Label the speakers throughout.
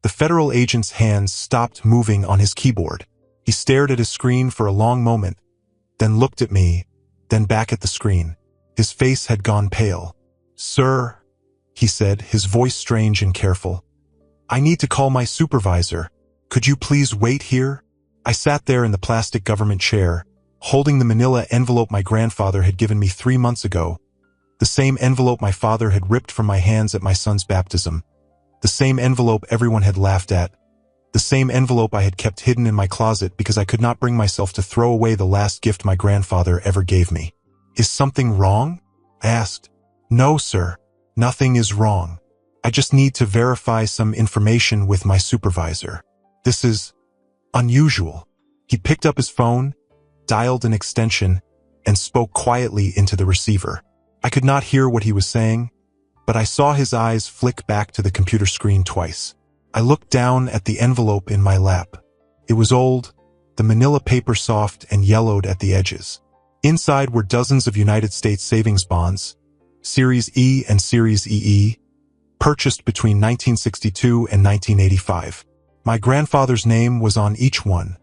Speaker 1: The federal agent's hands stopped moving on his keyboard. He stared at his screen for a long moment, then looked at me, then back at the screen. His face had gone pale. "Sir," he said, his voice strange and careful, "I need to call my supervisor. Could you please wait here?" I sat there in the plastic government chair, holding the manila envelope my grandfather had given me 3 months ago, the same envelope my father had ripped from my hands at my son's baptism, the same envelope everyone had laughed at, the same envelope I had kept hidden in my closet because I could not bring myself to throw away the last gift my grandfather ever gave me. "Is something wrong?" I asked. "No, sir. Nothing is wrong. I just need to verify some information with my supervisor. This is unusual." He picked up his phone, dialed an extension, and spoke quietly into the receiver. I could not hear what he was saying, but I saw his eyes flick back to the computer screen twice. I looked down at the envelope in my lap. It was old, the manila paper soft and yellowed at the edges. Inside were dozens of United States savings bonds, Series E and Series EE, purchased between 1962 and 1985. My grandfather's name was on each one,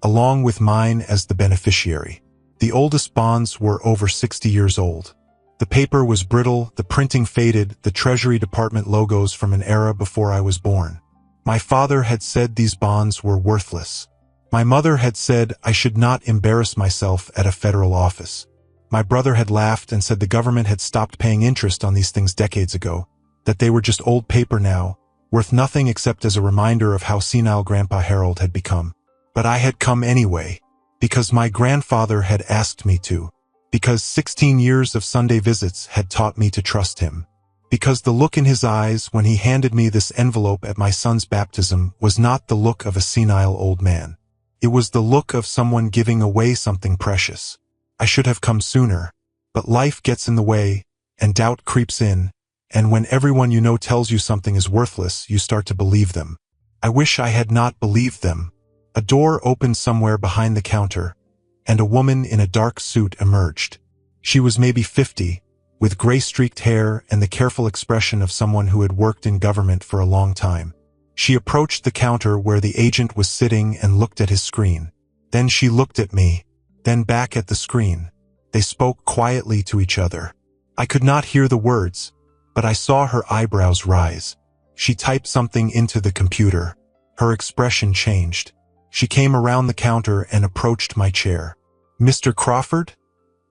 Speaker 1: along with mine as the beneficiary. The oldest bonds were over 60 years old. The paper was brittle, the printing faded, the Treasury Department logos from an era before I was born. My father had said these bonds were worthless. My mother had said I should not embarrass myself at a federal office. My brother had laughed and said the government had stopped paying interest on these things decades ago, that they were just old paper now, worth nothing except as a reminder of how senile Grandpa Harold had become. But I had come anyway, because my grandfather had asked me to, because 16 years of Sunday visits had taught me to trust him, because the look in his eyes when he handed me this envelope at my son's baptism was not the look of a senile old man. It was the look of someone giving away something precious. I should have come sooner, but life gets in the way, and doubt creeps in, and when everyone you know tells you something is worthless, you start to believe them. I wish I had not believed them. A door opened somewhere behind the counter, and a woman in a dark suit emerged. She was maybe 50, with gray-streaked hair and the careful expression of someone who had worked in government for a long time. She approached the counter where the agent was sitting and looked at his screen. Then she looked at me, then back at the screen. They spoke quietly to each other. I could not hear the words, but I saw her eyebrows rise. She typed something into the computer. Her expression changed. She came around the counter and approached my chair. "Mr. Crawford?"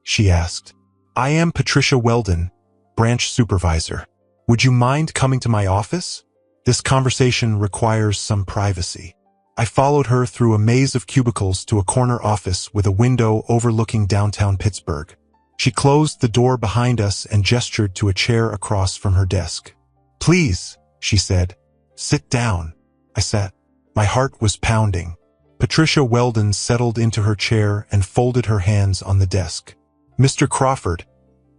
Speaker 1: she asked. "I am Patricia Weldon, branch supervisor. Would you mind coming to my office? This conversation requires some privacy." I followed her through a maze of cubicles to a corner office with a window overlooking downtown Pittsburgh. She closed the door behind us and gestured to a chair across from her desk. "Please," she said. "Sit down." I sat. My heart was pounding. Patricia Weldon settled into her chair and folded her hands on the desk. "Mr. Crawford,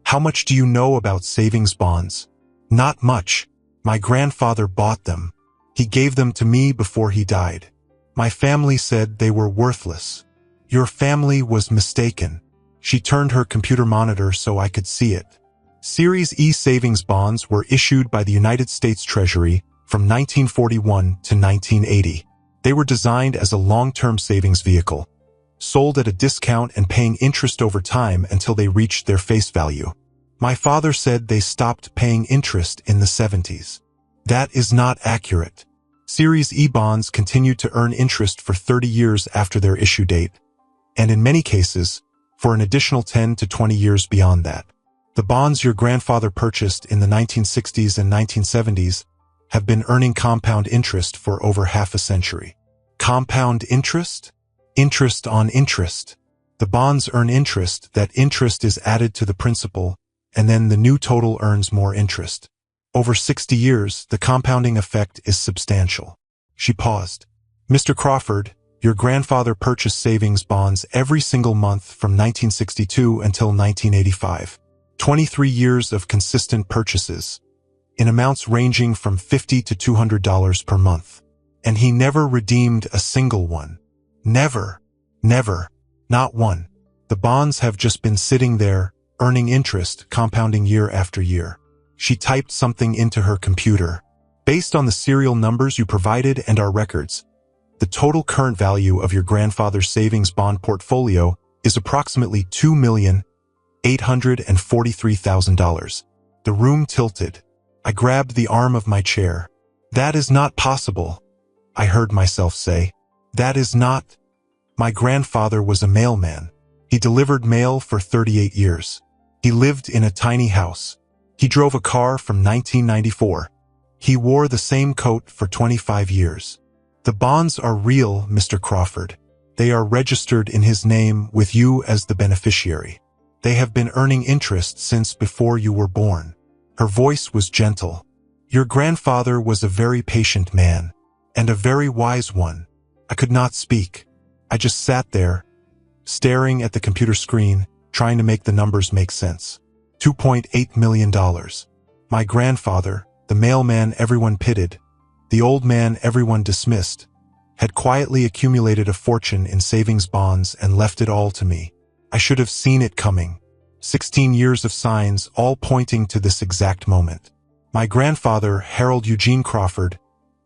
Speaker 1: how much do you know about savings bonds?" "Not much. My grandfather bought them. He gave them to me before he died. My family said they were worthless." "Your family was mistaken." She turned her computer monitor so I could see it. Series E savings bonds were issued by the United States Treasury from 1941 to 1980. They were designed as a long-term savings vehicle, sold at a discount and paying interest over time until they reached their face value. My father said they stopped paying interest in the 70s. That is not accurate. Series E bonds continued to earn interest for 30 years after their issue date, and in many cases, for an additional 10 to 20 years beyond that. The bonds your grandfather purchased in the 1960s and 1970s have been earning compound interest for over half a century. Compound interest? Interest on interest. The bonds earn interest, that interest is added to the principal, and then the new total earns more interest. Over 60 years, the compounding effect is substantial. She paused. "Mr. Crawford, your grandfather purchased savings bonds every single month from 1962 until 1985. 23 years of consistent purchases, in amounts ranging from $50 to $200 per month. And he never redeemed a single one. Never. Never. Not one. The bonds have just been sitting there, earning interest, compounding year after year." She typed something into her computer. Based on the serial numbers you provided and our records, the total current value of your grandfather's savings bond portfolio is approximately $2,843,000. The room tilted. I grabbed the arm of my chair. That is not possible, I heard myself say. That is not. My grandfather was a mailman. He delivered mail for 38 years. He lived in a tiny house. He drove a car from 1994. He wore the same coat for 25 years. The bonds are real, Mr. Crawford. They are registered in his name with you as the beneficiary. They have been earning interest since before you were born. Her voice was gentle. Your grandfather was a very patient man, and a very wise one. I could not speak. I just sat there, staring at the computer screen, trying to make the numbers make sense. $2.8 million. My grandfather, the mailman everyone pitied, the old man everyone dismissed, had quietly accumulated a fortune in savings bonds and left it all to me. I should have seen it coming. 16 years of signs, all pointing to this exact moment. My grandfather, Harold Eugene Crawford,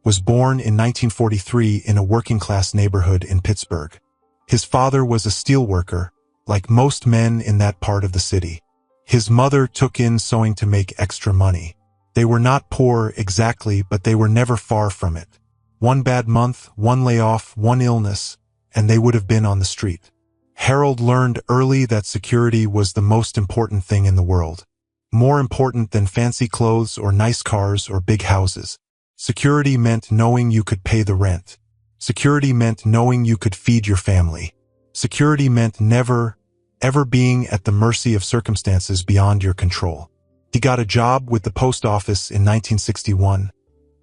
Speaker 1: was born in 1943 in a working-class neighborhood in Pittsburgh. His father was a steelworker, like most men in that part of the city. His mother took in sewing to make extra money. They were not poor exactly, but they were never far from it. One bad month, one layoff, one illness, and they would have been on the street. Harold learned early that security was the most important thing in the world. More important than fancy clothes or nice cars or big houses. Security meant knowing you could pay the rent. Security meant knowing you could feed your family. Security meant never, ever being at the mercy of circumstances beyond your control. He got a job with the post office in 1961,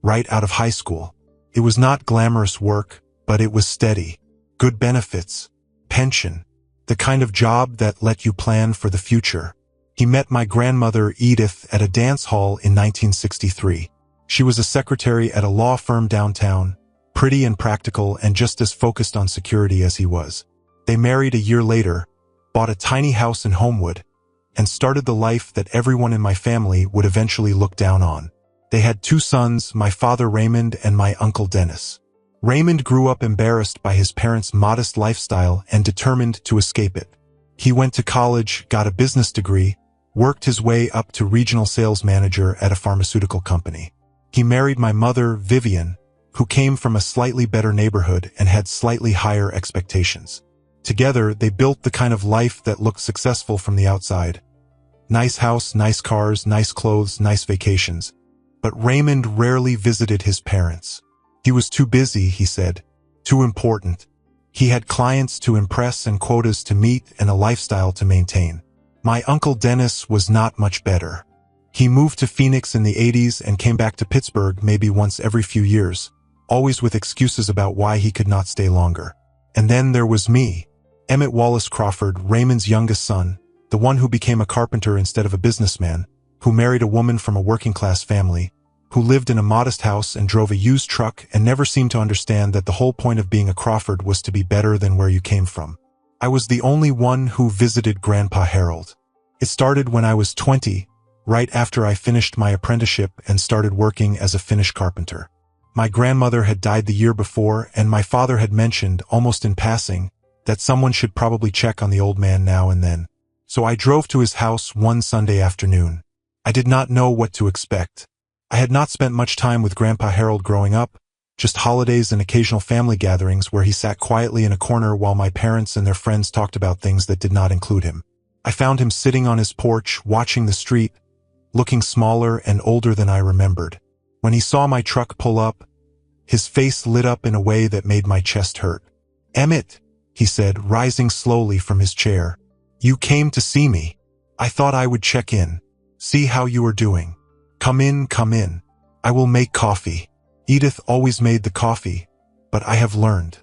Speaker 1: right out of high school. It was not glamorous work, but it was steady. Good benefits, pension, the kind of job that let you plan for the future. He met my grandmother Edith at a dance hall in 1963. She was a secretary at a law firm downtown, pretty and practical and just as focused on security as he was. They married a year later, bought a tiny house in Homewood, and started the life that everyone in my family would eventually look down on. They had 2 sons, my father Raymond and my uncle Dennis. Raymond grew up embarrassed by his parents' modest lifestyle and determined to escape it. He went to college, got a business degree, worked his way up to regional sales manager at a pharmaceutical company. He married my mother, Vivian, who came from a slightly better neighborhood and had slightly higher expectations. Together, they built the kind of life that looked successful from the outside. Nice house, nice cars, nice clothes, nice vacations. But Raymond rarely visited his parents. He was too busy, he said. Too important. He had clients to impress and quotas to meet and a lifestyle to maintain. My uncle Dennis was not much better. He moved to Phoenix in the 80s and came back to Pittsburgh maybe once every few years, always with excuses about why he could not stay longer. And then there was me, Emmett Wallace Crawford, Raymond's youngest son, the one who became a carpenter instead of a businessman, who married a woman from a working-class family, who lived in a modest house and drove a used truck and never seemed to understand that the whole point of being a Crawford was to be better than where you came from. I was the only one who visited Grandpa Harold. It started when I was 20, right after I finished my apprenticeship and started working as a Finnish carpenter. My grandmother had died the year before, and my father had mentioned, almost in passing, that someone should probably check on the old man now and then. So I drove to his house one Sunday afternoon. I did not know what to expect. I had not spent much time with Grandpa Harold growing up, just holidays and occasional family gatherings where he sat quietly in a corner while my parents and their friends talked about things that did not include him. I found him sitting on his porch, watching the street, looking smaller and older than I remembered. When he saw my truck pull up, his face lit up in a way that made my chest hurt. "Emmett," he said, rising slowly from his chair. "You came to see me. I thought I would check in, see how you are doing. Come in, come in. I will make coffee." Edith always made the coffee, but I have learned.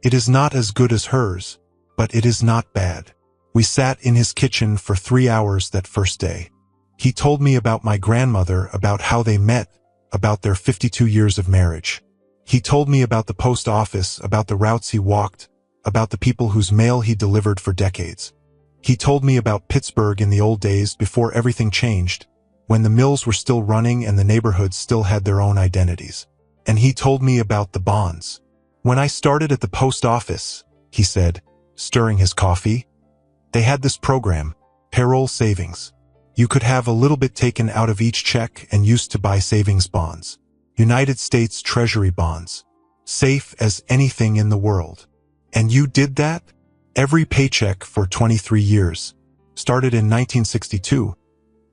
Speaker 1: It is not as good as hers, but it is not bad. We sat in his kitchen for 3 hours that first day. He told me about my grandmother, about how they met, about their 52 years of marriage. He told me about the post office, about the routes he walked, about the people whose mail he delivered for decades. He told me about Pittsburgh in the old days before everything changed, when the mills were still running and the neighborhoods still had their own identities. And he told me about the bonds. When I started at the post office, he said, stirring his coffee, they had this program, payroll savings. You could have a little bit taken out of each check and used to buy savings bonds. United States Treasury bonds. Safe as anything in the world. And you did that? Every paycheck for 23 years. Started in 1962.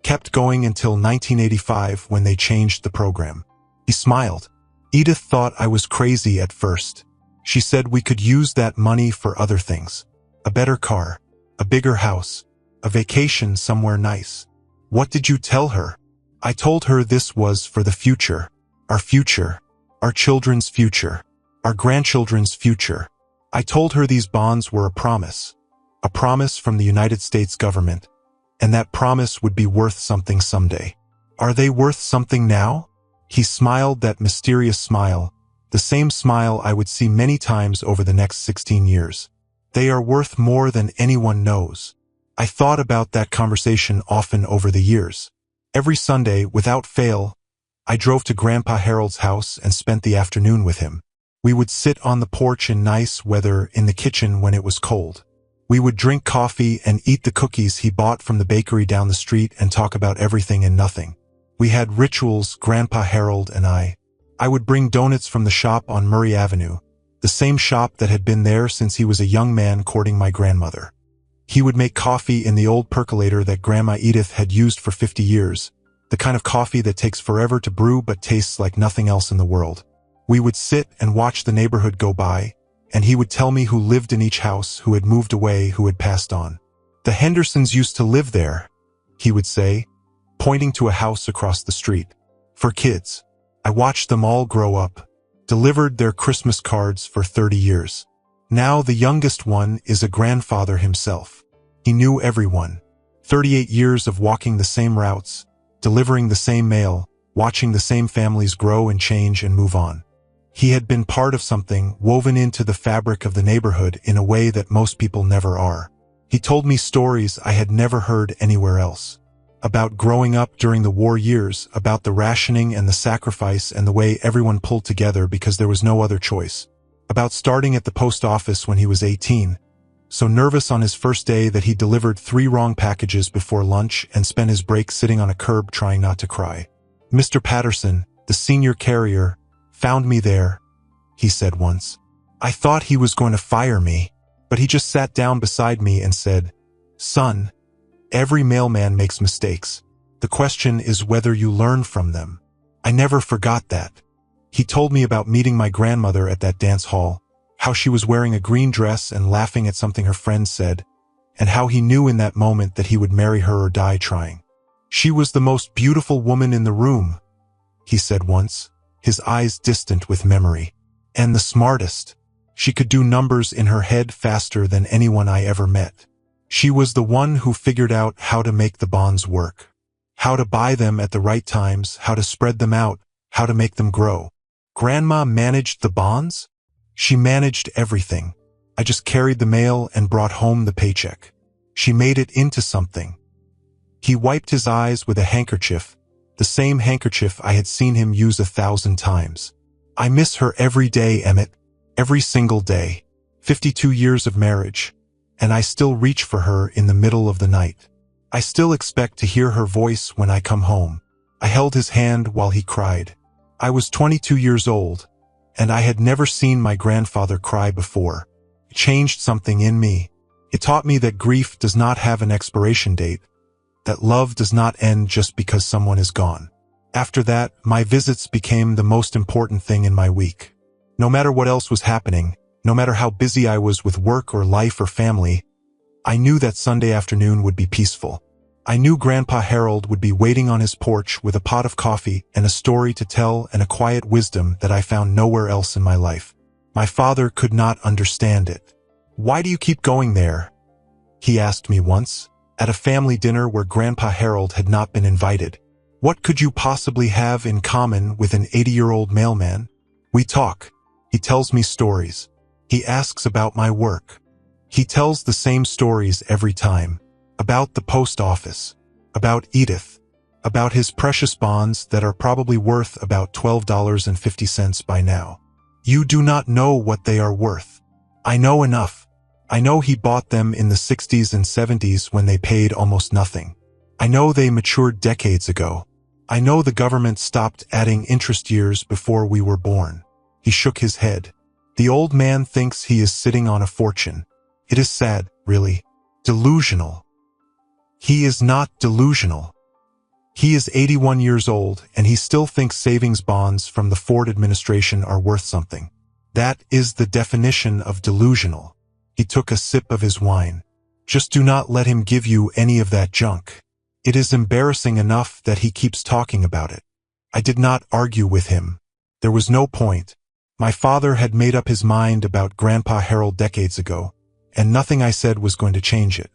Speaker 1: Kept going until 1985 when they changed the program. He smiled. Edith thought I was crazy at first. She said we could use that money for other things. A better car. A bigger house. A vacation somewhere nice. What did you tell her? I told her this was for the future. Our future. Our children's future. Our grandchildren's future. I told her these bonds were a promise from the United States government, and that promise would be worth something someday. Are they worth something now? He smiled that mysterious smile, the same smile I would see many times over the next 16 years. They are worth more than anyone knows. I thought about that conversation often over the years. Every Sunday, without fail, I drove to Grandpa Harold's house and spent the afternoon with him. We would sit on the porch in nice weather, in the kitchen when it was cold. We would drink coffee and eat the cookies he bought from the bakery down the street and talk about everything and nothing. We had rituals, Grandpa Harold and I. I would bring donuts from the shop on Murray Avenue, the same shop that had been there since he was a young man courting my grandmother. He would make coffee in the old percolator that Grandma Edith had used for 50 years, the kind of coffee that takes forever to brew but tastes like nothing else in the world. We would sit and watch the neighborhood go by, and he would tell me who lived in each house, who had moved away, who had passed on. The Hendersons used to live there, he would say, pointing to a house across the street. For kids. I watched them all grow up, delivered their Christmas cards for 30 years. Now the youngest one is a grandfather himself. He knew everyone. 38 years of walking the same routes, delivering the same mail, watching the same families grow and change and move on. He had been part of something woven into the fabric of the neighborhood in a way that most people never are. He told me stories I had never heard anywhere else. About growing up during the war years, about the rationing and the sacrifice and the way everyone pulled together because there was no other choice. About starting at the post office when he was 18, so nervous on his first day that he delivered 3 wrong packages before lunch and spent his break sitting on a curb trying not to cry. Mr. Patterson, the senior carrier, found me there, he said once. I thought he was going to fire me, but he just sat down beside me and said, "Son, every mailman makes mistakes. The question is whether you learn from them." I never forgot that. He told me about meeting my grandmother at that dance hall, how she was wearing a green dress and laughing at something her friend said, and how he knew in that moment that he would marry her or die trying. She was the most beautiful woman in the room, he said once, his eyes distant with memory. And the smartest. She could do numbers in her head faster than anyone I ever met. She was the one who figured out how to make the bonds work. How to buy them at the right times, how to spread them out, how to make them grow. Grandma managed the bonds? She managed everything. I just carried the mail and brought home the paycheck. She made it into something. He wiped his eyes with a handkerchief, the same handkerchief I had seen him use 1,000 times. I miss her every day, Emmett. Every single day. 52 years of marriage. And I still reach for her in the middle of the night. I still expect to hear her voice when I come home. I held his hand while he cried. I was 22 years old, and I had never seen my grandfather cry before. It changed something in me. It taught me that grief does not have an expiration date, that love does not end just because someone is gone. After that, my visits became the most important thing in my week. No matter what else was happening, no matter how busy I was with work or life or family, I knew that Sunday afternoon would be peaceful. I knew Grandpa Harold would be waiting on his porch with a pot of coffee and a story to tell and a quiet wisdom that I found nowhere else in my life. My father could not understand it. "Why do you keep going there?" he asked me once, at a family dinner where Grandpa Harold had not been invited. "What could you possibly have in common with an 80-year-old mailman?" We talk. He tells me stories. He asks about my work. He tells the same stories every time. About the post office. About Edith. About his precious bonds that are probably worth about $12.50 by now. You do not know what they are worth. I know enough. I know he bought them in the 60s and 70s when they paid almost nothing. I know they matured decades ago. I know the government stopped adding interest years before we were born. He shook his head. The old man thinks he is sitting on a fortune. It is sad, really. Delusional. He is not delusional. He is 81 years old, and he still thinks savings bonds from the Ford administration are worth something. That is the definition of delusional. He took a sip of his wine. Just do not let him give you any of that junk. It is embarrassing enough that he keeps talking about it. I did not argue with him. There was no point. My father had made up his mind about Grandpa Harold decades ago, and nothing I said was going to change it.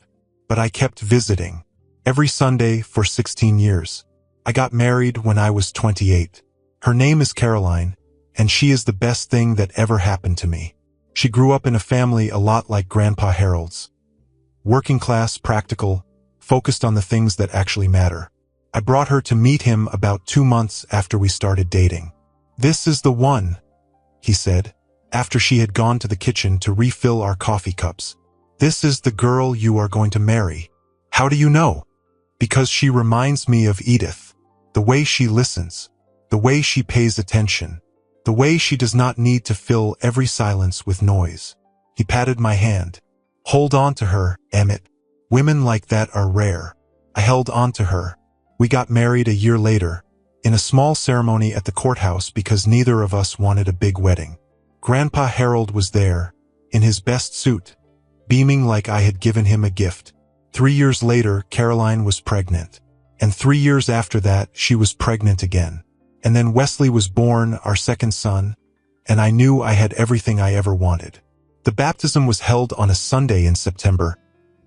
Speaker 1: But I kept visiting. Every Sunday for 16 years. I got married when I was 28. Her name is Caroline, and she is the best thing that ever happened to me. She grew up in a family a lot like Grandpa Harold's. Working class, practical, focused on the things that actually matter. I brought her to meet him about 2 months after we started dating. This is the one, he said, after she had gone to the kitchen to refill our coffee cups. This is the girl you are going to marry. How do you know? Because she reminds me of Edith. The way she listens. The way she pays attention. The way she does not need to fill every silence with noise. He patted my hand. Hold on to her, Emmett. Women like that are rare. I held on to her. We got married a year later, in a small ceremony at the courthouse because neither of us wanted a big wedding. Grandpa Harold was there, in his best suit, beaming like I had given him a gift. 3 years later, Caroline was pregnant. And 3 years after that, she was pregnant again. And then Wesley was born, our second son, and I knew I had everything I ever wanted. The baptism was held on a Sunday in September,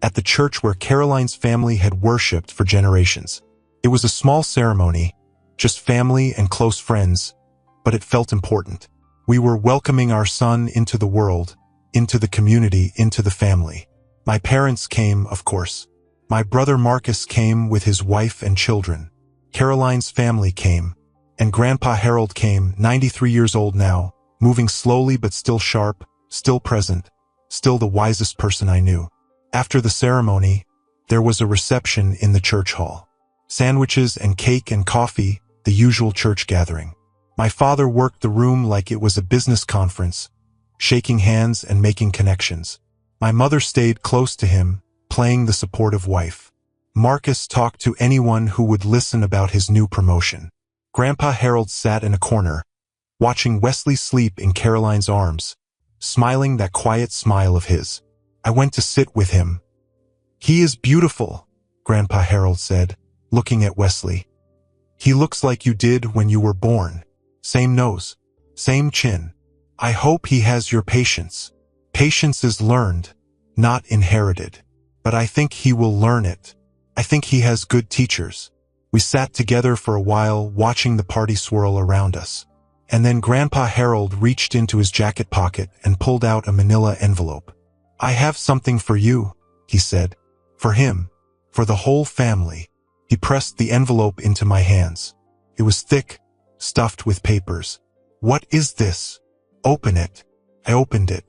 Speaker 1: at the church where Caroline's family had worshipped for generations. It was a small ceremony, just family and close friends, but it felt important. We were welcoming our son into the world, into the community, into the family. My parents came, of course. My brother Marcus came with his wife and children. Caroline's family came. And Grandpa Harold came, 93 years old now, moving slowly but still sharp, still present, still the wisest person I knew. After the ceremony, there was a reception in the church hall. Sandwiches and cake and coffee, the usual church gathering. My father worked the room like it was a business conference, shaking hands and making connections. My mother stayed close to him, playing the supportive wife. Marcus talked to anyone who would listen about his new promotion. Grandpa Harold sat in a corner, watching Wesley sleep in Caroline's arms, smiling that quiet smile of his. I went to sit with him. He is beautiful, Grandpa Harold said, looking at Wesley. He looks like you did when you were born. Same nose, same chin. I hope he has your patience. Patience is learned, not inherited. But I think he will learn it. I think he has good teachers. We sat together for a while, watching the party swirl around us. And then Grandpa Harold reached into his jacket pocket and pulled out a manila envelope. I have something for you, he said. For him. For the whole family. He pressed the envelope into my hands. It was thick, stuffed with papers. What is this? Open it. I opened it.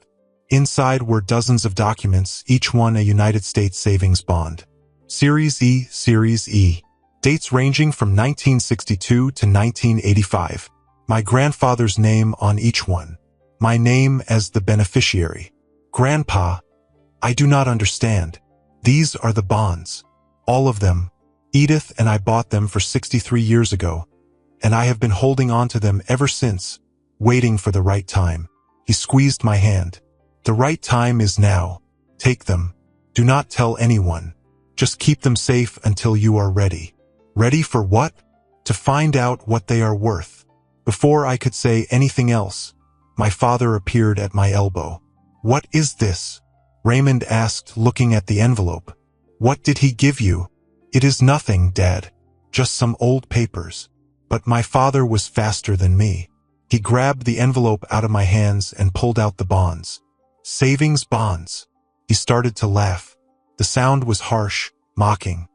Speaker 1: Inside were dozens of documents, each one a United States savings bond. Series E, Series E. Dates ranging from 1962 to 1985. My grandfather's name on each one. My name as the beneficiary. Grandpa, I do not understand. These are the bonds. All of them. Edith and I bought them for 63 years ago, and I have been holding on to them ever since, waiting for the right time. He squeezed my hand. The right time is now. Take them. Do not tell anyone. Just keep them safe until you are ready. Ready for what? To find out what they are worth. Before I could say anything else, my father appeared at my elbow. What is this? Raymond asked, looking at the envelope. What did he give you? It is nothing, Dad. Just some old papers. But my father was faster than me. He grabbed the envelope out of my hands and pulled out the bonds. Savings bonds. He started to laugh. The sound was harsh, mocking.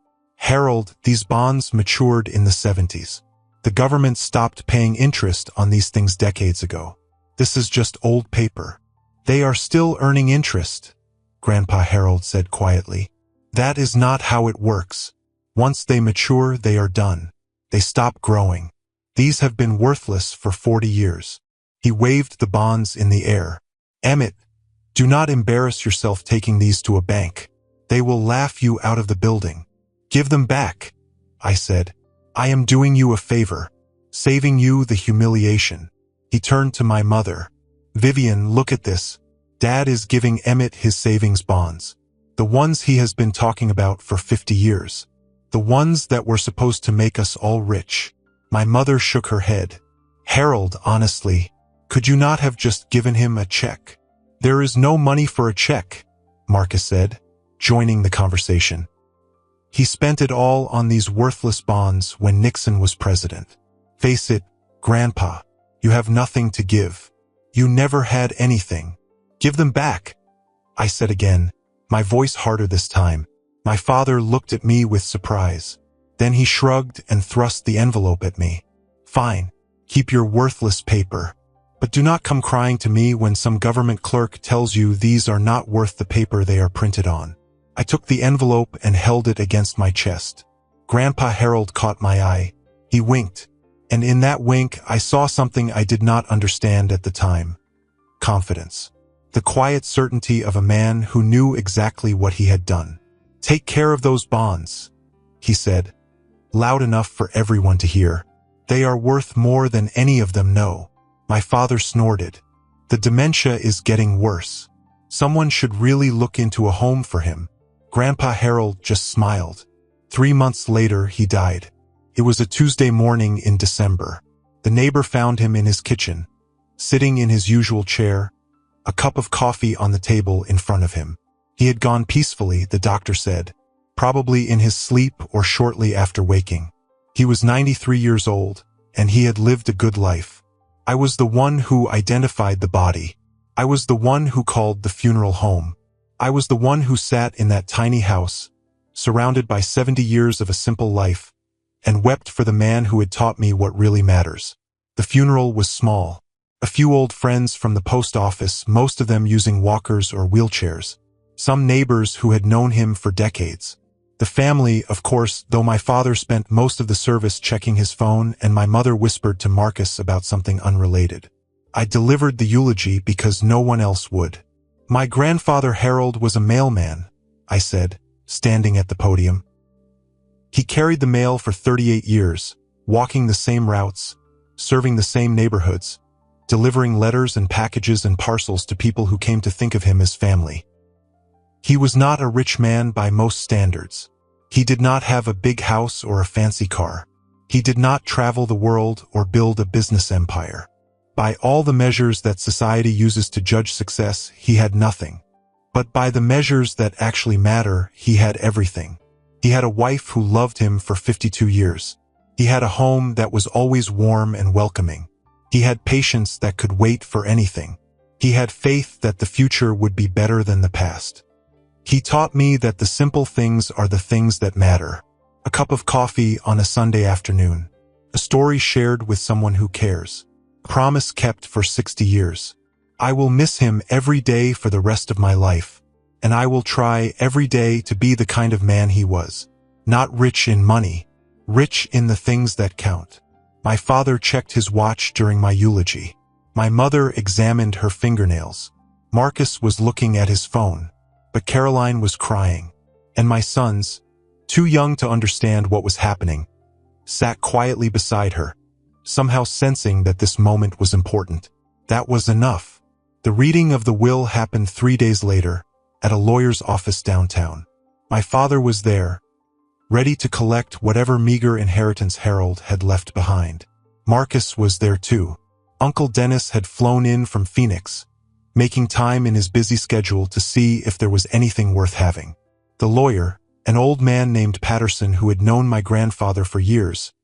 Speaker 1: Harold, these bonds matured in the 70s. The government stopped paying interest on these things decades ago. This is just old paper. They are still earning interest, Grandpa Harold said quietly. That is not how it works. Once they mature, they are done. They stop growing. These have been worthless for 40 years. He waved the bonds in the air. Emmett, do not embarrass yourself taking these to a bank. They will laugh you out of the building. Give them back, I said. I am doing you a favor, saving you the humiliation. He turned to my mother. Vivian, look at this. Dad is giving Emmett his savings bonds. The ones he has been talking about for 50 years. The ones that were supposed to make us all rich. My mother shook her head. Harold, honestly, could you not have just given him a check? There is no money for a check, Marcus said, joining the conversation. He spent it all on these worthless bonds when Nixon was president. Face it, Grandpa, you have nothing to give. You never had anything. Give them back, I said again, my voice harder this time. My father looked at me with surprise. Then he shrugged and thrust the envelope at me. Fine, keep your worthless paper. But do not come crying to me when some government clerk tells you these are not worth the paper they are printed on. I took the envelope and held it against my chest. Grandpa Harold caught my eye. He winked, and in that wink I saw something I did not understand at the time. Confidence. The quiet certainty of a man who knew exactly what he had done. Take care of those bonds, he said, loud enough for everyone to hear. They are worth more than any of them know. My father snorted. The dementia is getting worse. Someone should really look into a home for him. Grandpa Harold just smiled. 3 months later, he died. It was a Tuesday morning in December. The neighbor found him in his kitchen, sitting in his usual chair, a cup of coffee on the table in front of him. He had gone peacefully, the doctor said, probably in his sleep or shortly after waking. He was 93 years old, and he had lived a good life. I was the one who identified the body. I was the one who called the funeral home. I was the one who sat in that tiny house, surrounded by 70 years of a simple life, and wept for the man who had taught me what really matters. The funeral was small. A few old friends from the post office, most of them using walkers or wheelchairs. Some neighbors who had known him for decades. The family, of course, though my father spent most of the service checking his phone and my mother whispered to Marcus about something unrelated. I delivered the eulogy because no one else would. My grandfather Harold was a mailman, I said, standing at the podium. He carried the mail for 38 years, walking the same routes, serving the same neighborhoods, delivering letters and packages and parcels to people who came to think of him as family. He was not a rich man by most standards. He did not have a big house or a fancy car. He did not travel the world or build a business empire. By all the measures that society uses to judge success, he had nothing. But by the measures that actually matter, he had everything. He had a wife who loved him for 52 years. He had a home that was always warm and welcoming. He had patience that could wait for anything. He had faith that the future would be better than the past. He taught me that the simple things are the things that matter. A cup of coffee on a Sunday afternoon. A story shared with someone who cares. A promise kept for 60 years. I will miss him every day for the rest of my life. And I will try every day to be the kind of man he was. Not rich in money. Rich in the things that count. My father checked his watch during my eulogy. My mother examined her fingernails. Marcus was looking at his phone. But Caroline was crying, and my sons, too young to understand what was happening, sat quietly beside her, somehow sensing that this moment was important. That was enough. The reading of the will happened 3 days later, at a lawyer's office downtown. My father was there, ready to collect whatever meager inheritance Harold had left behind. Marcus was there too. Uncle Dennis had flown in from Phoenix, making time in his busy schedule to see if there was anything worth having. The lawyer, an old man named Patterson who had known my grandfather for years,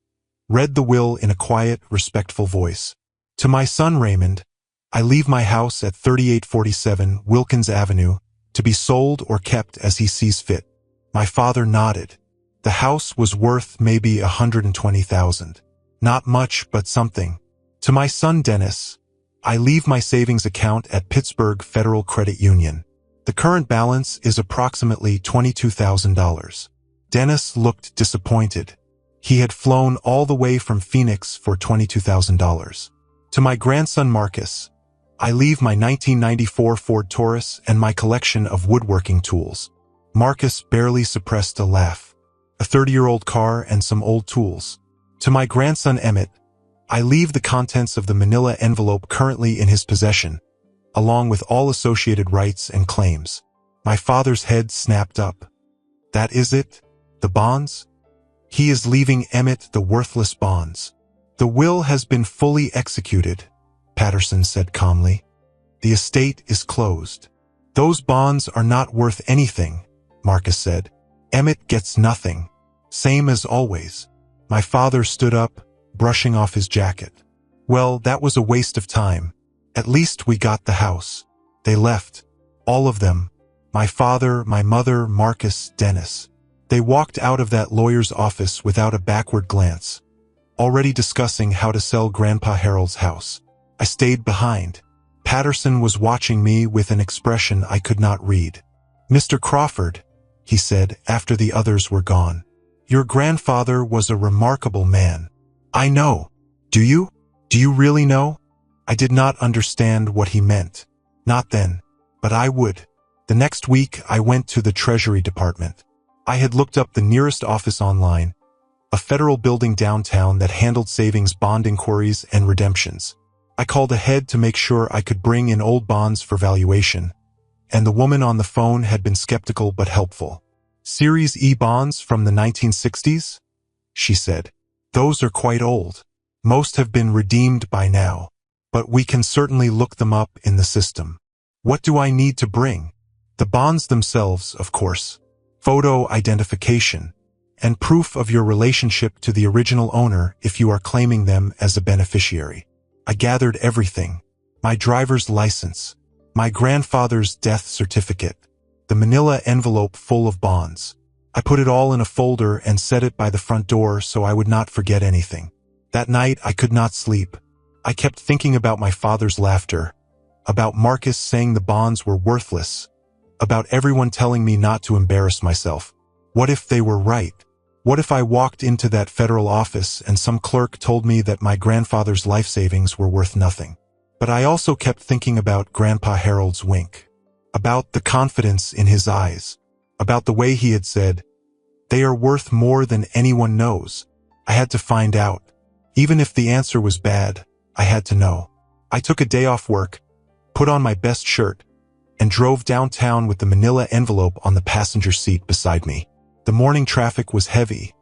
Speaker 1: read the will in a quiet, respectful voice. To my son Raymond, I leave my house at 3847 Wilkins Avenue to be sold or kept as he sees fit. My father nodded. The house was worth maybe 120,000. Not much, but something. To my son Dennis, I leave my savings account at Pittsburgh Federal Credit Union. The current balance is approximately $22,000. Dennis looked disappointed. He had flown all the way from Phoenix for $22,000. To my grandson Marcus, I leave my 1994 Ford Taurus and my collection of woodworking tools. Marcus barely suppressed a laugh. A 30-year-old car and some old tools. To my grandson Emmett, I leave the contents of the manila envelope currently in his possession, along with all associated rights and claims. My father's head snapped up. That is it? The bonds? He is leaving Emmett the worthless bonds. The will has been fully executed, Patterson said calmly. The estate is closed. Those bonds are not worth anything, Marcus said. Emmett gets nothing. Same as always. My father stood up, brushing off his jacket. Well, that was a waste of time. At least we got the house. They left. All of them. My father, my mother, Marcus, Dennis. They walked out of that lawyer's office without a backward glance, already discussing how to sell Grandpa Harold's house. I stayed behind. Patterson was watching me with an expression I could not read. Mr. Crawford, he said after the others were gone. Your grandfather was a remarkable man. I know. Do you? Do you really know? I did not understand what he meant. Not then. But I would. The next week I went to the Treasury Department. I had looked up the nearest office online, a federal building downtown that handled savings bond inquiries and redemptions. I called ahead to make sure I could bring in old bonds for valuation, and the woman on the phone had been skeptical but helpful. Series E bonds from the 1960s? She said. Those are quite old. Most have been redeemed by now, but we can certainly look them up in the system. What do I need to bring? The bonds themselves, of course. Photo identification, and proof of your relationship to the original owner if you are claiming them as a beneficiary. I gathered everything. My driver's license, my grandfather's death certificate, the manila envelope full of bonds. I put it all in a folder and set it by the front door so I would not forget anything. That night I could not sleep. I kept thinking about my father's laughter, about Marcus saying the bonds were worthless, about everyone telling me not to embarrass myself. What if they were right? What if I walked into that federal office and some clerk told me that my grandfather's life savings were worth nothing? But I also kept thinking about Grandpa Harold's wink, about the confidence in his eyes, about the way he had said, "They are worth more than anyone knows." I had to find out. Even if the answer was bad, I had to know. I took a day off work, put on my best shirt, and drove downtown with the manila envelope on the passenger seat beside me. The morning traffic was heavy,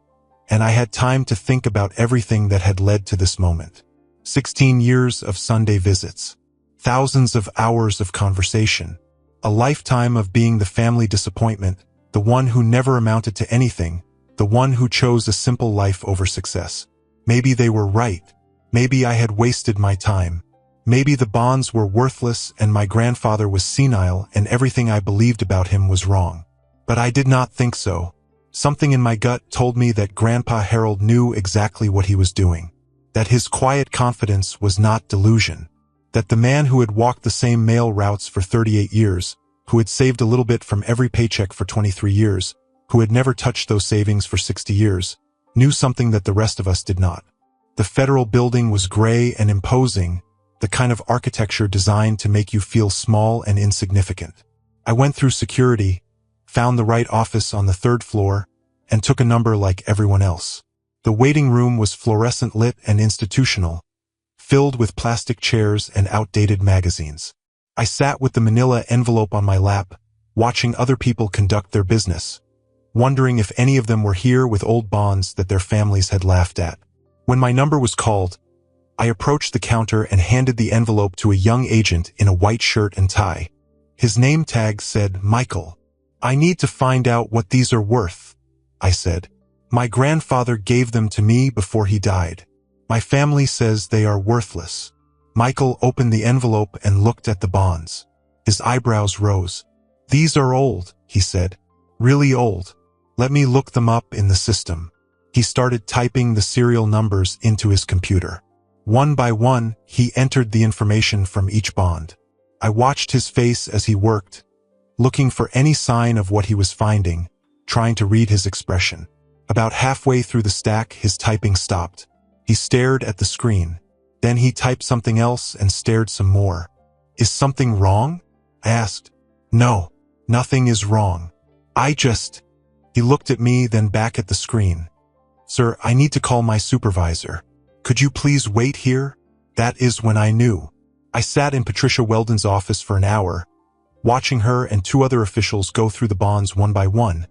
Speaker 1: and I had time to think about everything that had led to this moment. 16 years of Sunday visits, thousands of hours of conversation, a lifetime of being the family disappointment, the one who never amounted to anything, the one who chose a simple life over success. Maybe they were right. Maybe I had wasted my time. Maybe the bonds were worthless and my grandfather was senile and everything I believed about him was wrong. But I did not think so. Something in my gut told me that Grandpa Harold knew exactly what he was doing, that his quiet confidence was not delusion, that the man who had walked the same mail routes for 38 years, who had saved a little bit from every paycheck for 23 years, who had never touched those savings for 60 years, knew something that the rest of us did not. The federal building was gray and imposing, the kind of architecture designed to make you feel small and insignificant. I went through security, found the right office on the 3rd floor, and took a number like everyone else. The waiting room was fluorescent lit and institutional, filled with plastic chairs and outdated magazines. I sat with the manila envelope on my lap, watching other people conduct their business, wondering if any of them were here with old bonds that their families had laughed at. When my number was called, I approached the counter and handed the envelope to a young agent in a white shirt and tie. His name tag said, "Michael." "I need to find out what these are worth," I said. "My grandfather gave them to me before he died. My family says they are worthless." Michael opened the envelope and looked at the bonds. His eyebrows rose. "These are old," he said. "Really old. Let me look them up in the system. He started typing the serial numbers into his computer. One by one, he entered the information from each bond. I watched his face as he worked, looking for any sign of what he was finding, trying to read his expression. About halfway through the stack, his typing stopped. He stared at the screen. Then he typed something else and stared some more. Is something wrong? I asked. No, nothing is wrong. He looked at me, then back at the screen. Sir, I need to call my supervisor. Could you please wait here? That is when I knew. I sat in Patricia Weldon's office for an hour, watching her and two other officials go through the bonds one by one,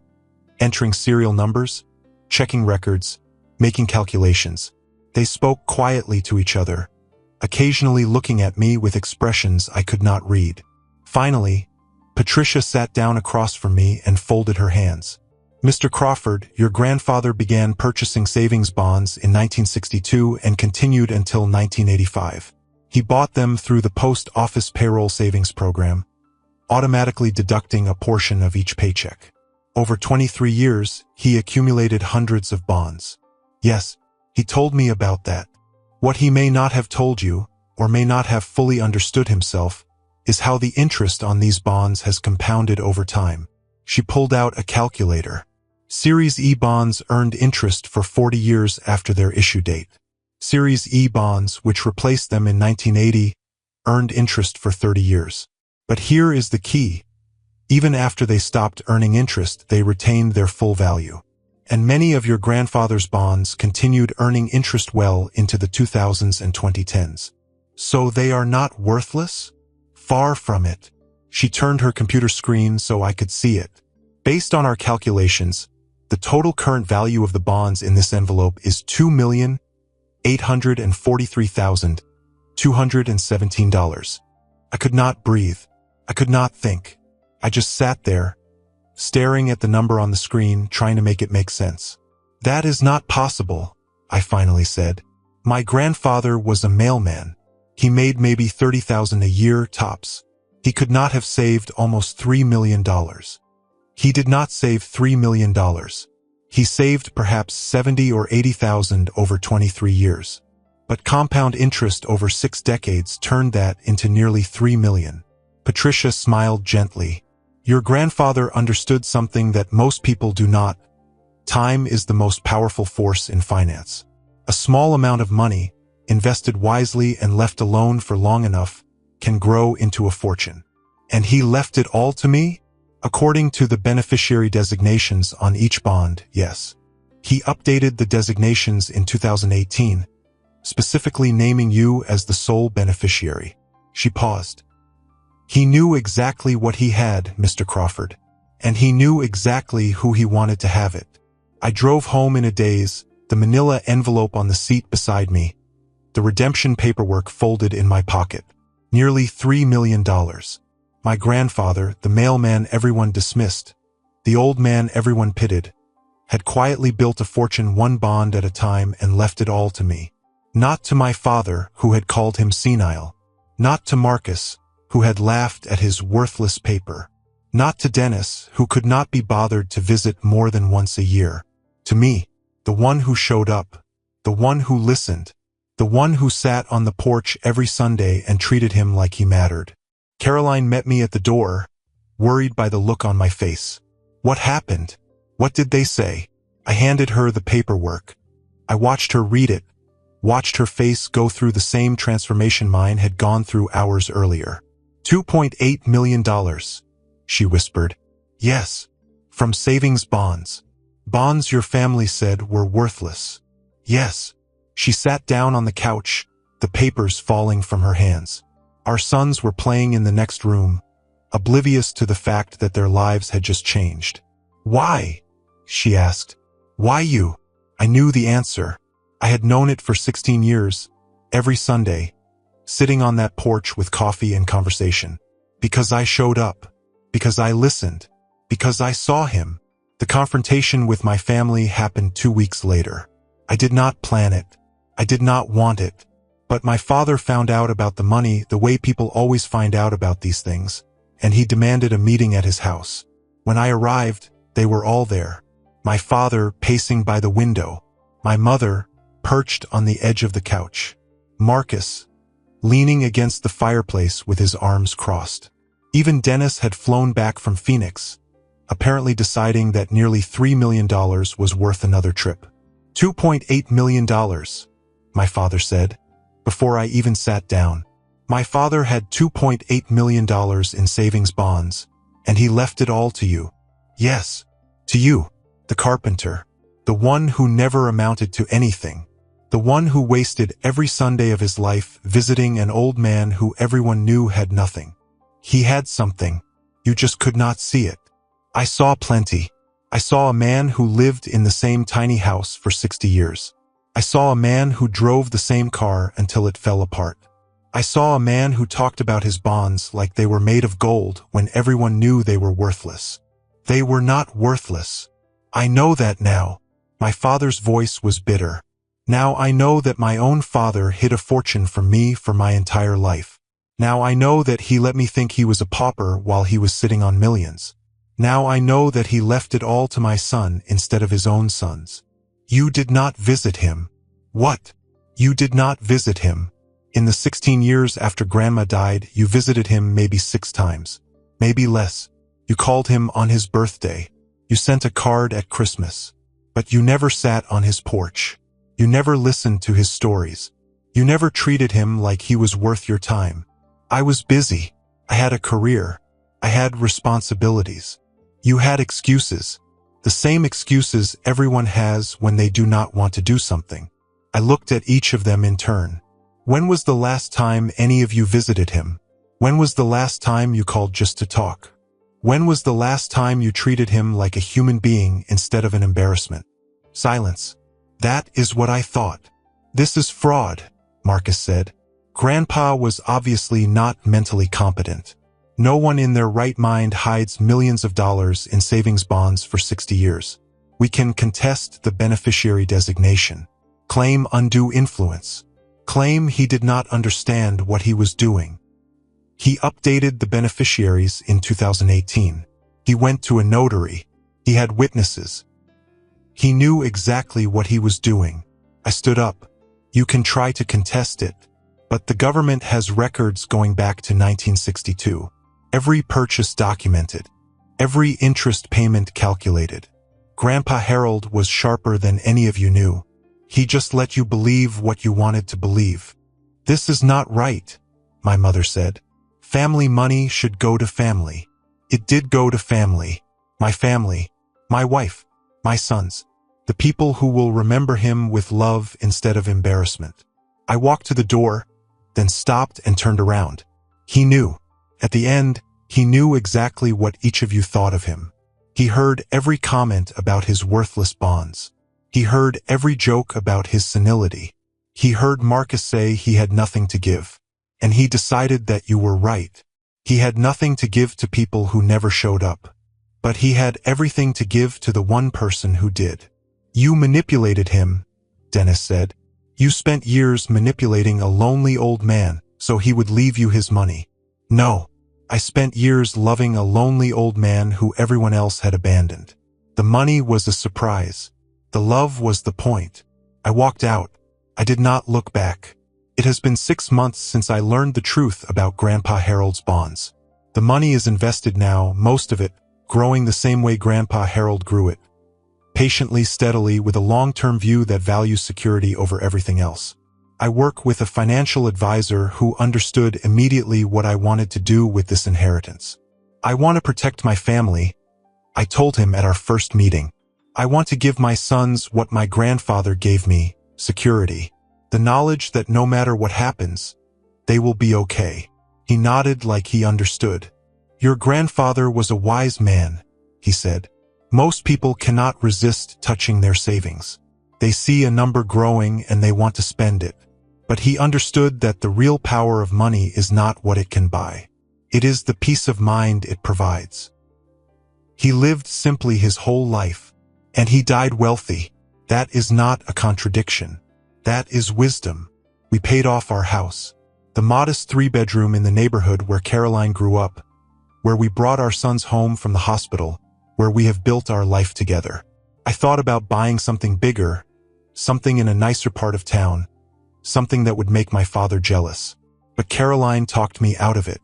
Speaker 1: entering serial numbers, checking records, making calculations. They spoke quietly to each other, occasionally looking at me with expressions I could not read. Finally, Patricia sat down across from me and folded her hands. Mr. Crawford, your grandfather began purchasing savings bonds in 1962 and continued until 1985. He bought them through the post office payroll savings program, automatically deducting a portion of each paycheck. Over 23 years, he accumulated hundreds of bonds. Yes, he told me about that. What he may not have told you, or may not have fully understood himself, is how the interest on these bonds has compounded over time. She pulled out a calculator. Series E bonds earned interest for 40 years after their issue date. Series E bonds, which replaced them in 1980, earned interest for 30 years. But here is the key. Even after they stopped earning interest, they retained their full value. And many of your grandfather's bonds continued earning interest well into the 2000s and 2010s. So they are not worthless? Far from it. She turned her computer screen so I could see it. Based on our calculations, the total current value of the bonds in this envelope is $2,843,217. I could not breathe. I could not think. I just sat there, staring at the number on the screen, trying to make it make sense. That is not possible, I finally said. My grandfather was a mailman. He made maybe $30,000 a year tops. He could not have saved almost $3 million. He did not save $3 million. He saved perhaps $70,000 or $80,000 over 23 years. But compound interest over 6 decades turned that into nearly $3 million. Patricia smiled gently. Your grandfather understood something that most people do not. Time is the most powerful force in finance. A small amount of money, invested wisely and left alone for long enough, can grow into a fortune. And he left it all to me? According to the beneficiary designations on each bond, yes. He updated the designations in 2018, specifically naming you as the sole beneficiary. She paused. He knew exactly what he had, Mr. Crawford, and he knew exactly who he wanted to have it. I drove home in a daze, the manila envelope on the seat beside me, the redemption paperwork folded in my pocket. Nearly $3 million. My grandfather, the mailman everyone dismissed, the old man everyone pitied, had quietly built a fortune one bond at a time and left it all to me. Not to my father, who had called him senile. Not to Marcus, who had laughed at his worthless paper. Not to Dennis, who could not be bothered to visit more than once a year. To me, the one who showed up, the one who listened, the one who sat on the porch every Sunday and treated him like he mattered. Caroline met me at the door, worried by the look on my face. What happened? What did they say? I handed her the paperwork. I watched her read it, watched her face go through the same transformation mine had gone through hours earlier. $2.8 million, she whispered. Yes, from savings bonds. Bonds your family said were worthless. Yes. She sat down on the couch, the papers falling from her hands. Our sons were playing in the next room, oblivious to the fact that their lives had just changed. Why? She asked. Why you? I knew the answer. I had known it for 16 years, every Sunday, sitting on that porch with coffee and conversation. Because I showed up. Because I listened. Because I saw him. The confrontation with my family happened 2 weeks later. I did not plan it. I did not want it. But my father found out about the money the way people always find out about these things, and he demanded a meeting at his house. When I arrived, they were all there. My father pacing by the window. My mother perched on the edge of the couch. Marcus leaning against the fireplace with his arms crossed. Even Dennis had flown back from Phoenix, apparently deciding that nearly $3 million was worth another trip. $2.8 million, my father said, before I even sat down. My father had $2.8 million in savings bonds, and he left it all to you. Yes, to you, the carpenter, the one who never amounted to anything, the one who wasted every Sunday of his life visiting an old man who everyone knew had nothing. He had something, you just could not see it. I saw plenty. I saw a man who lived in the same tiny house for 60 years. I saw a man who drove the same car until it fell apart. I saw a man who talked about his bonds like they were made of gold when everyone knew they were worthless. They were not worthless. I know that now. My father's voice was bitter. Now I know that my own father hid a fortune from me for my entire life. Now I know that he let me think he was a pauper while he was sitting on millions. Now I know that he left it all to my son instead of his own sons. You did not visit him. What? You did not visit him. In the 16 years after Grandma died, you visited him maybe 6 times. Maybe less. You called him on his birthday. You sent a card at Christmas. But you never sat on his porch. You never listened to his stories. You never treated him like he was worth your time. I was busy. I had a career. I had responsibilities. You had excuses. The same excuses everyone has when they do not want to do something. I looked at each of them in turn. When was the last time any of you visited him? When was the last time you called just to talk? When was the last time you treated him like a human being instead of an embarrassment? Silence. That is what I thought. This is fraud, Marcus said. Grandpa was obviously not mentally competent. No one in their right mind hides millions of dollars in savings bonds for 60 years. We can contest the beneficiary designation, claim undue influence, claim he did not understand what he was doing. He updated the beneficiaries in 2018. He went to a notary. He had witnesses. He knew exactly what he was doing. I stood up. You can try to contest it, but the government has records going back to 1962. Every purchase documented. Every interest payment calculated. Grandpa Harold was sharper than any of you knew. He just let you believe what you wanted to believe. This is not right, my mother said. Family money should go to family. It did go to family. My wife, my sons, the people who will remember him with love instead of embarrassment. I walked to the door, then stopped and turned around. He knew. At the end, he knew exactly what each of you thought of him. He heard every comment about his worthless bonds. He heard every joke about his senility. He heard Marcus say he had nothing to give. And he decided that you were right. He had nothing to give to people who never showed up. But he had everything to give to the one person who did. You manipulated him, Dennis said. You spent years manipulating a lonely old man so he would leave you his money. No, I spent years loving a lonely old man who everyone else had abandoned. The money was a surprise. The love was the point. I walked out. I did not look back. It has been 6 months since I learned the truth about Grandpa Harold's bonds. The money is invested now, most of it, growing the same way Grandpa Harold grew it. Patiently, steadily, with a long-term view that values security over everything else. I work with a financial advisor who understood immediately what I wanted to do with this inheritance. I want to protect my family, I told him at our first meeting. I want to give my sons what my grandfather gave me, security. The knowledge that no matter what happens, they will be okay. He nodded like he understood. Your grandfather was a wise man, he said. Most people cannot resist touching their savings. They see a number growing and they want to spend it. But he understood that the real power of money is not what it can buy. It is the peace of mind it provides. He lived simply his whole life, and he died wealthy. That is not a contradiction. That is wisdom. We paid off our house, the modest 3-bedroom in the neighborhood where Caroline grew up, where we brought our sons home from the hospital, where we have built our life together. I thought about buying something bigger, something in a nicer part of town, something that would make my father jealous. But Caroline talked me out of it.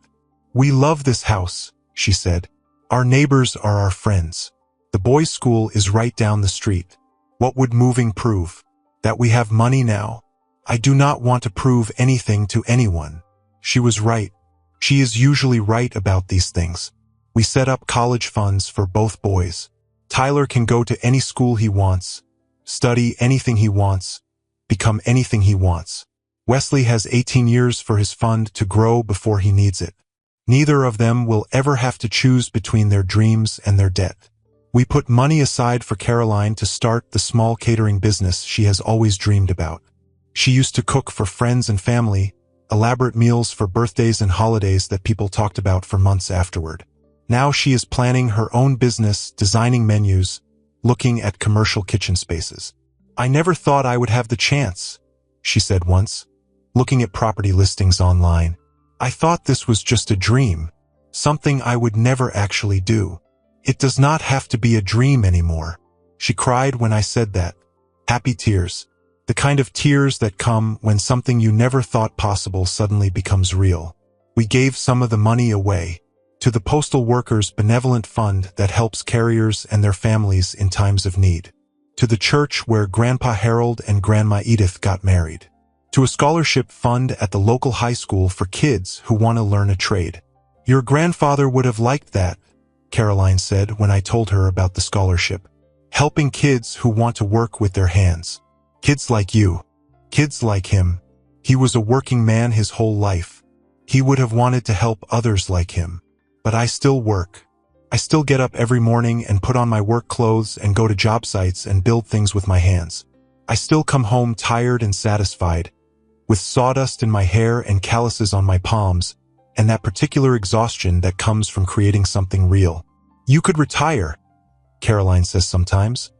Speaker 1: "We love this house," she said. "Our neighbors are our friends. The boys' school is right down the street. What would moving prove? That we have money now? I do not want to prove anything to anyone." She was right. She is usually right about these things. We set up college funds for both boys. Tyler can go to any school he wants, study anything he wants, become anything he wants. Wesley has 18 years for his fund to grow before he needs it. Neither of them will ever have to choose between their dreams and their debt. We put money aside for Caroline to start the small catering business she has always dreamed about. She used to cook for friends and family, elaborate meals for birthdays and holidays that people talked about for months afterward. Now she is planning her own business, designing menus, looking at commercial kitchen spaces. "I never thought I would have the chance," she said once, looking at property listings online. "I thought this was just a dream, something I would never actually do. It does not have to be a dream anymore." She cried when I said that. Happy tears. The kind of tears that come when something you never thought possible suddenly becomes real. We gave some of the money away to the Postal Workers Benevolent Fund that helps carriers and their families in times of need, to the church where Grandpa Harold and Grandma Edith got married, to a scholarship fund at the local high school for kids who want to learn a trade. "Your grandfather would have liked that," Caroline said when I told her about the scholarship. "Helping kids who want to work with their hands. Kids like you. Kids like him. He was a working man his whole life. He would have wanted to help others like him. But I still work. I still get up every morning and put on my work clothes and go to job sites and build things with my hands. I still come home tired and satisfied, with sawdust in my hair and calluses on my palms, and that particular exhaustion that comes from creating something real. You could retire," Caroline says sometimes,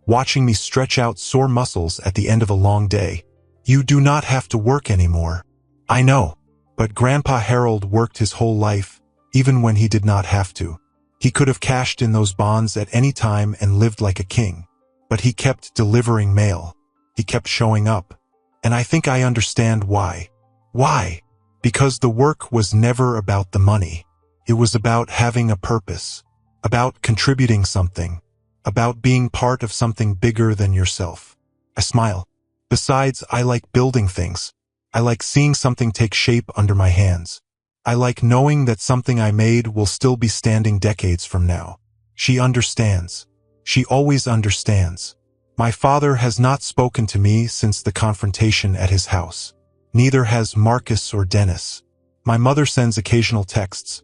Speaker 1: watching me stretch out sore muscles at the end of a long day. "You do not have to work anymore." I know, but Grandpa Harold worked his whole life, even when he did not have to. He could have cashed in those bonds at any time and lived like a king. But he kept delivering mail. He kept showing up. And I think I understand why. Why? Because the work was never about the money. It was about having a purpose, about contributing something, about being part of something bigger than yourself. I smile. Besides, I like building things. I like seeing something take shape under my hands. I like knowing that something I made will still be standing decades from now. She understands. She always understands. My father has not spoken to me since the confrontation at his house. Neither has Marcus or Dennis. My mother sends occasional texts,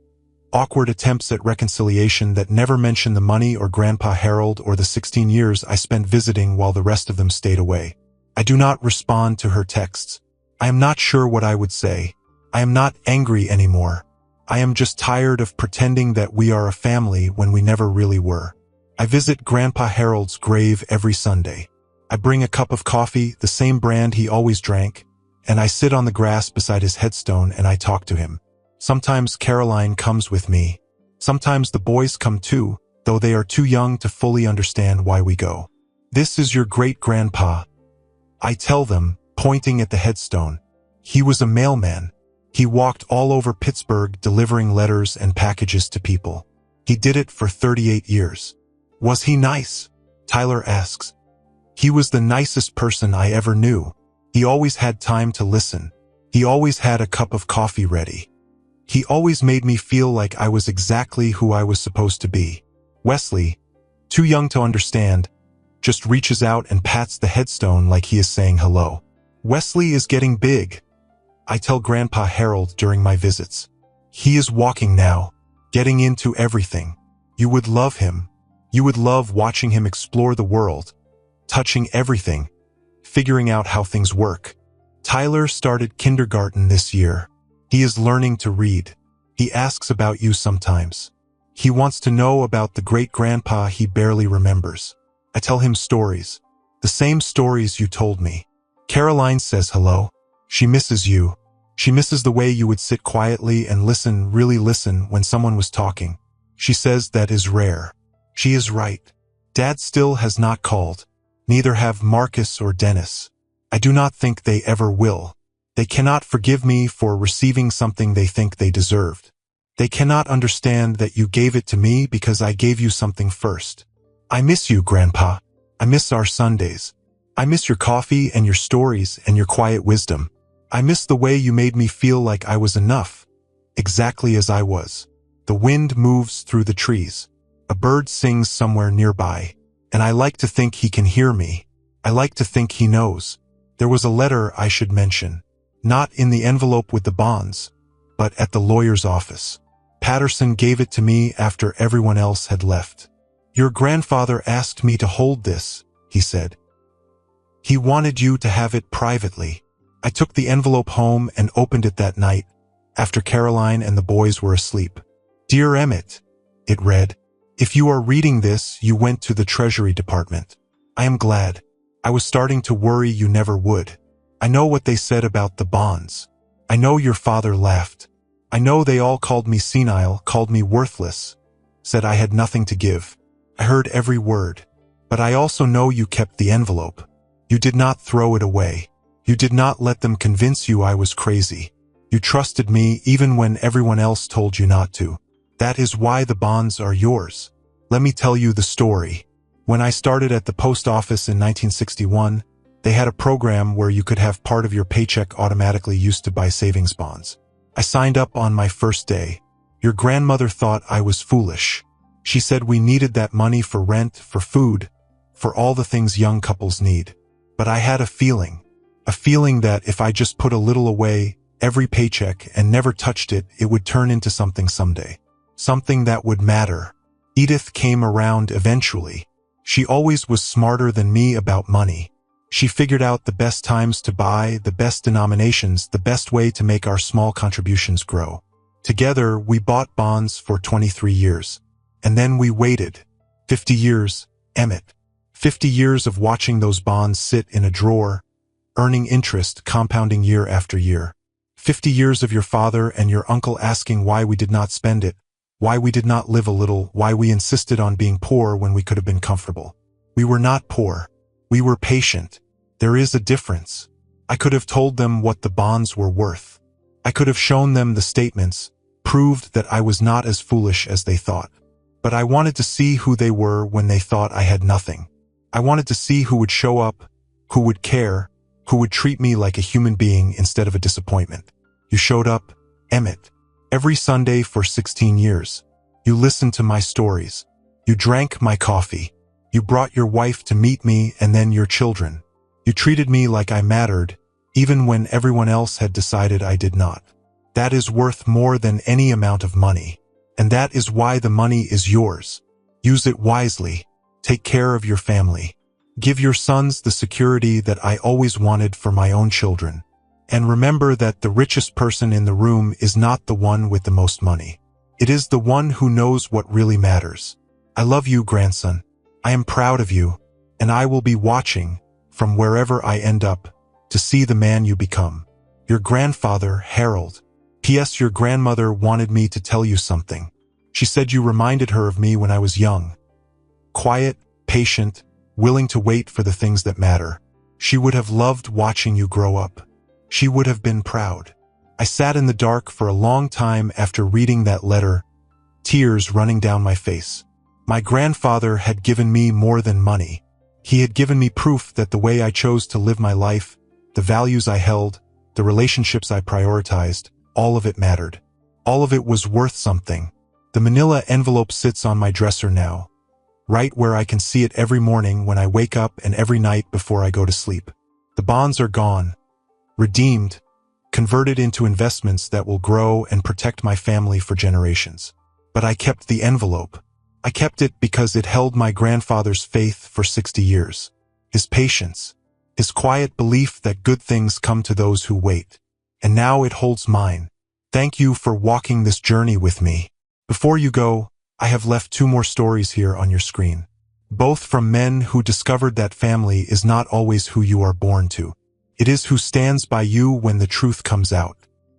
Speaker 1: awkward attempts at reconciliation that never mention the money or Grandpa Harold or the 16 years I spent visiting while the rest of them stayed away. I do not respond to her texts. I am not sure what I would say. I am not angry anymore. I am just tired of pretending that we are a family when we never really were. I visit Grandpa Harold's grave every Sunday. I bring a cup of coffee, the same brand he always drank, and I sit on the grass beside his headstone and I talk to him. Sometimes Caroline comes with me. Sometimes the boys come too, though they are too young to fully understand why we go. "This is your great-grandpa," I tell them, pointing at the headstone. "He was a mailman. He walked all over Pittsburgh delivering letters and packages to people. He did it for 38 years. Was he nice?" Tyler asks. "He was the nicest person I ever knew. He always had time to listen. He always had a cup of coffee ready. He always made me feel like I was exactly who I was supposed to be." Wesley, too young to understand, just reaches out and pats the headstone like he is saying hello. Wesley is getting big, I tell Grandpa Harold during my visits. He is walking now, getting into everything. You would love him. You would love watching him explore the world, touching everything, figuring out how things work. Tyler started kindergarten this year. He is learning to read. He asks about you sometimes. He wants to know about the great-grandpa he barely remembers. I tell him stories, the same stories you told me. Caroline says hello. She misses you. She misses the way you would sit quietly and listen, really listen, when someone was talking. She says that is rare. She is right. Dad still has not called. Neither have Marcus or Dennis. I do not think they ever will. They cannot forgive me for receiving something they think they deserved. They cannot understand that you gave it to me because I gave you something first. I miss you, Grandpa. I miss our Sundays. I miss your coffee and your stories and your quiet wisdom. I miss the way you made me feel like I was enough, exactly as I was. The wind moves through the trees. A bird sings somewhere nearby, and I like to think he can hear me. I like to think he knows. There was a letter I should mention, not in the envelope with the bonds, but at the lawyer's office. Patterson gave it to me after everyone else had left. Your grandfather asked me to hold this, he said. He wanted you to have it privately. I took the envelope home and opened it that night, after Caroline and the boys were asleep. Dear Emmett, it read, if you are reading this, you went to the Treasury Department. I am glad. I was starting to worry you never would. I know what they said about the bonds. I know your father laughed. I know they all called me senile, called me worthless, said I had nothing to give. I heard every word. But I also know you kept the envelope. You did not throw it away. You did not let them convince you I was crazy. You trusted me even when everyone else told you not to. That is why the bonds are yours. Let me tell you the story. When I started at the post office in 1961, they had a program where you could have part of your paycheck automatically used to buy savings bonds. I signed up on my first day. Your grandmother thought I was foolish. She said we needed that money for rent, for food, for all the things young couples need. But I had a feeling that if I just put a little away every paycheck and never touched it, it would turn into something someday. Something that would matter. Edith came around eventually. She always was smarter than me about money. She figured out the best times to buy, the best denominations, the best way to make our small contributions grow. Together, we bought bonds for 23 years. And then we waited. 50 years, Emmett. 50 years of watching those bonds sit in a drawer, earning interest, compounding year after year. 50 years of your father and your uncle asking why we did not spend it, why we did not live a little, why we insisted on being poor when we could have been comfortable. We were not poor. We were patient. There is a difference. I could have told them what the bonds were worth. I could have shown them the statements, proved that I was not as foolish as they thought. But I wanted to see who they were when they thought I had nothing. I wanted to see who would show up, who would care, who would treat me like a human being instead of a disappointment. You showed up, Emmett. Every Sunday for 16 years. You listened to my stories. You drank my coffee. You brought your wife to meet me and then your children. You treated me like I mattered, even when everyone else had decided I did not. That is worth more than any amount of money. And that is why the money is yours. Use it wisely. Take care of your family. Give your sons the security that I always wanted for my own children. And remember that the richest person in the room is not the one with the most money. It is the one who knows what really matters. I love you, grandson. I am proud of you, and I will be watching, from wherever I end up, to see the man you become. Your grandfather, Harold. P.S. Your grandmother wanted me to tell you something. She said you reminded her of me when I was young. Quiet, patient, willing to wait for the things that matter. She would have loved watching you grow up. She would have been proud. I sat in the dark for a long time after reading that letter, tears running down my face. My grandfather had given me more than money. He had given me proof that the way I chose to live my life, the values I held, the relationships I prioritized, all of it mattered. All of it was worth something. The manila envelope sits on my dresser now, right where I can see it every morning when I wake up and every night before I go to sleep. The bonds are gone. Redeemed, converted into investments that will grow and protect my family for generations. But I kept the envelope. I kept it because it held my grandfather's faith for 60 years. His patience. His quiet belief that good things come to those who wait. And now it holds mine. Thank you for walking this journey with me. Before you go, I have left 2 more stories here on your screen. Both from men who discovered that family is not always who you are born to. It is who stands by you when the truth comes out.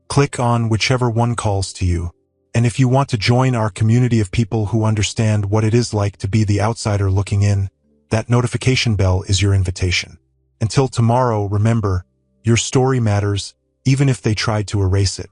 Speaker 1: Click on whichever one calls to you. And if you want to join our community of people who understand what it is like to be the outsider looking in, that notification bell is your invitation. Until tomorrow, remember, your story matters, even if they tried to erase it.